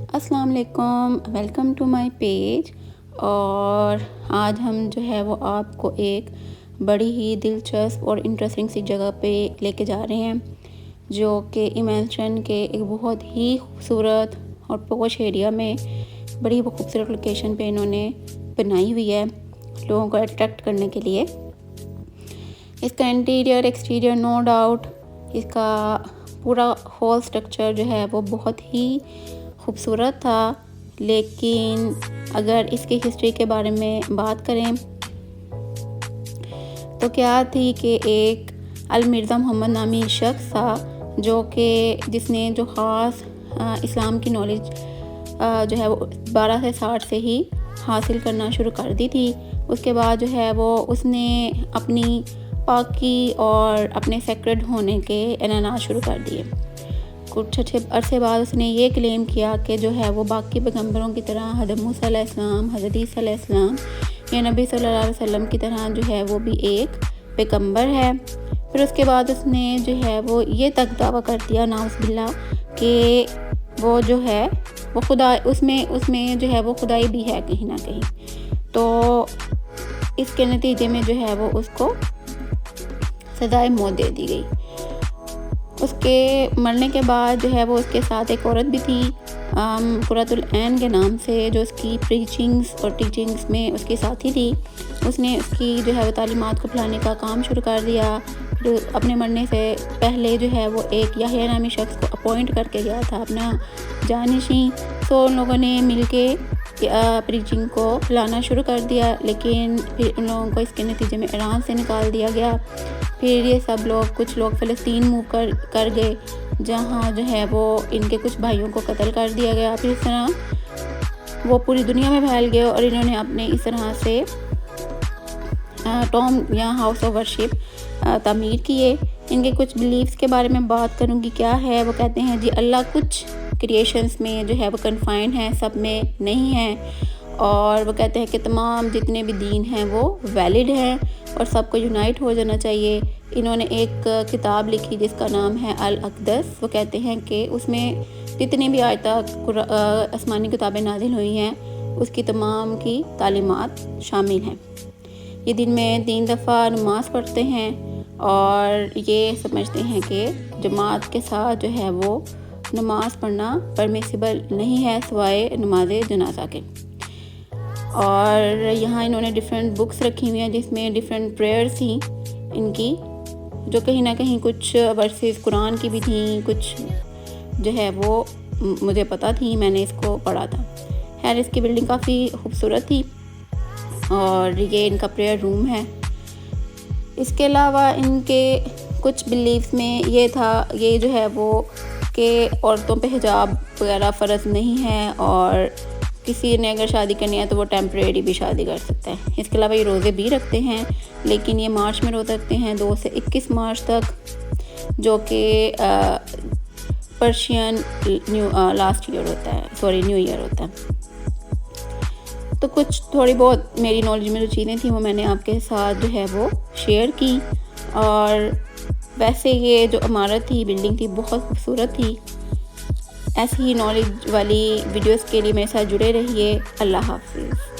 السلام علیکم، welcome to my page. اور آج ہم جو ہے وہ آپ کو ایک بڑی ہی دلچسپ اور انٹرسٹنگ سی جگہ پہ لے کے جا رہے ہیں، جو کہ ایمنشن کے ایک بہت ہی خوبصورت اور پوش ایریا میں بڑی خوبصورت لوکیشن پہ انہوں نے بنائی ہوئی ہے لوگوں کو اٹریکٹ کرنے کے لیے۔ اس کا انٹیریئر ایکسٹیریئر نو ڈاؤٹ، اس کا پورا ہول سٹرکچر جو ہے وہ بہت ہی خوبصورت تھا، لیکن اگر اس کی ہسٹری کے بارے میں بات کریں تو کیا تھی کہ ایک المرزا محمد نامی شخص تھا جس نے خاص اسلام کی نالج جو ہے وہ 12 سے 60 سے ہی حاصل کرنا شروع کر دی تھی۔ اس کے بعد جو ہے وہ اس نے اپنی پاکی اور اپنے سیکرڈ ہونے کے اعلانات شروع کر دیے۔ کچھ اچھے عرصے بعد اس نے یہ کلیم کیا کہ جو ہے وہ باقی پیغمبروں کی طرح حضرت موسیٰ علیہ السلام، حضرت عیسیٰ علیہ السلام یا نبی صلی اللہ علیہ وسلم کی طرح جو ہے وہ بھی ایک پیغمبر ہے۔ پھر اس کے بعد اس نے جو ہے وہ یہ تک دعویٰ کر دیا نعوذ باللہ کہ وہ جو ہے وہ خدا اس میں جو ہے وہ خدائی بھی ہے کہیں نہ کہیں۔ تو اس کے نتیجے میں جو ہے وہ اس کو سزائے موت دے دی گئی۔ اس کے مرنے کے بعد جو ہے وہ اس کے ساتھ ایک عورت بھی تھی قرۃ العین کے نام سے، جو اس کی پریچنگز اور ٹیچنگز میں اس کی ساتھی تھی۔ اس نے اس کی جو ہے وہ تعلیمات کو پھیلانے کا کام شروع کر دیا۔ پھر اپنے مرنے سے پہلے جو ہے وہ ایک یحییٰ نامی شخص کو اپوائنٹ کر کے گیا تھا اپنا جانشین۔ ان لوگوں نے مل کے پریچنگ کو پھیلانا شروع کر دیا، لیکن پھر ان لوگوں کو اس کے نتیجے میں ایران سے نکال دیا گیا۔ پھر یہ سب کچھ لوگ فلسطین موو کر گئے، جہاں جو ہے وہ ان کے کچھ بھائیوں کو قتل کر دیا گیا۔ پھر اس طرح وہ پوری دنیا میں پھیل گئے اور انہوں نے اپنے اس طرح سے ٹوم یا ہاؤس آف ورشپ تعمیر کیے۔ ان کے کچھ بلیفز کے بارے میں بات کروں گی۔ کیا ہے وہ کہتے ہیں جی اللہ کچھ کریشنز میں جو ہے وہ کنفائنڈ ہیں، سب میں نہیں ہے، اور وہ کہتے ہیں کہ تمام جتنے بھی دین ہیں وہ ویلڈ ہیں اور سب کو یونائٹ ہو جانا چاہیے۔ انہوں نے ایک کتاب لکھی جس کا نام ہے الاقدس۔ وہ کہتے ہیں کہ اس میں جتنی بھی آج تک آسمانی کتابیں نازل ہوئی ہیں اس کی تمام کی تعلیمات شامل ہیں۔ یہ دن میں 3 دفعہ نماز پڑھتے ہیں اور یہ سمجھتے ہیں کہ جماعت کے ساتھ جو ہے وہ نماز پڑھنا پرمیسیبل نہیں ہے سوائے نماز جنازہ کے۔ اور یہاں انہوں نے ڈیفرنٹ بکس رکھی ہوئی ہیں جس میں ڈیفرنٹ پریئرز تھیں ان کی، جو کہیں نہ کہیں کچھ ورسز قرآن کی بھی تھیں، کچھ جو ہے وہ مجھے پتہ تھی، میں نے اس کو پڑھا تھا۔ خیر اس کی بلڈنگ کافی خوبصورت تھی اور یہ ان کا پریئر روم ہے۔ اس کے علاوہ ان کے کچھ بلیفز میں یہ تھا، یہ جو ہے وہ کہ عورتوں پہ حجاب وغیرہ فرض نہیں ہے، اور کسی نے اگر شادی کرنی ہے تو وہ ٹیمپریری بھی شادی کر سکتا ہے۔ اس کے علاوہ یہ روزے بھی رکھتے ہیں، لیکن یہ مارچ میں روزے رکھتے ہیں 2 سے 21 مارچ تک، جو کہ پرشین نیو ایئر ہوتا ہے۔ تو کچھ تھوڑی بہت میری نالج میں جو چیزیں تھیں وہ میں نے آپ کے ساتھ جو ہے وہ شیئر کی۔ اور ویسے یہ جو عمارت تھی، بلڈنگ تھی، بہت خوبصورت تھی۔ ایسی ہی نالج والی ویڈیوز کے لیے میرے ساتھ جڑے رہیے۔ اللہ حافظ۔